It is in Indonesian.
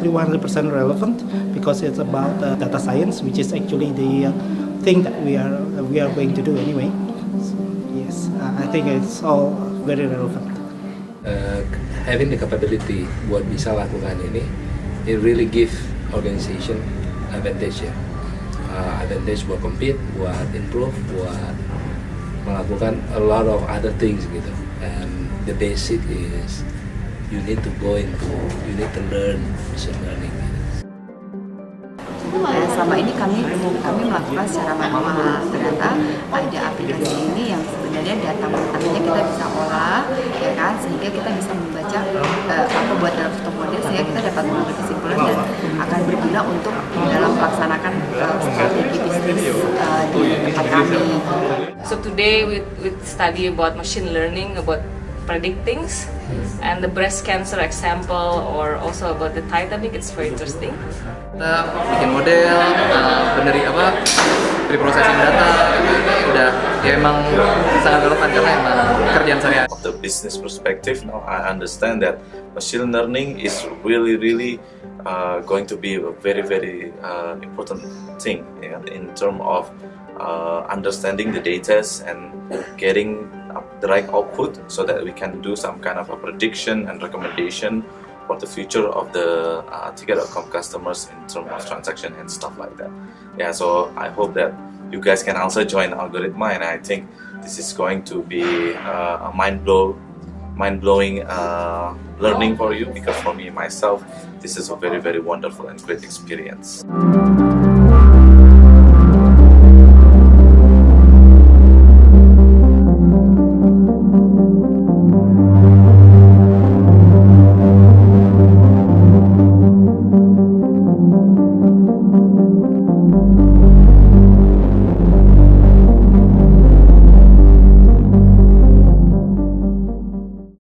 actually 100% relevant because it's about data science, which is actually the thing that we are going to do anyway. So, yes, I think it's all very relevant. Having the capability buat bisa lakukan ini, it really give organization advantage ya. Advantage buat compete, buat improve, buat melakukan a lot of other things gitu. And the basic is you need to learn machine learning. Selama ini kami melakukan secara manual. Ternyata ada aplikasi ini yang sebenarnya data mentahnya kita bisa olah, ya kan, sehingga kita bisa membaca apa buat dalam satu model, sehingga kita dapat mengambil kesimpulan dan akan berguna untuk dalam melaksanakan strategi bisnis di tempat kami. So today we study about machine learning, about predict things, and the breast cancer example, or also about the Titanic. It's very interesting. Kita bikin model, pre-processing data, udah ya emang sangat relevan karena emang kerjaan saya. From the business perspective, now I understand that machine learning is really going to be a very important thing in terms of understanding the data and getting the right output so that we can do some kind of a prediction and recommendation for the future of the Tingkatkan customers in terms of transaction and stuff like that. Yeah, so I hope that you guys can also join Algoritma, and I think this is going to be a mind-blowing learning for you, because for me myself, this is a very wonderful and great experience.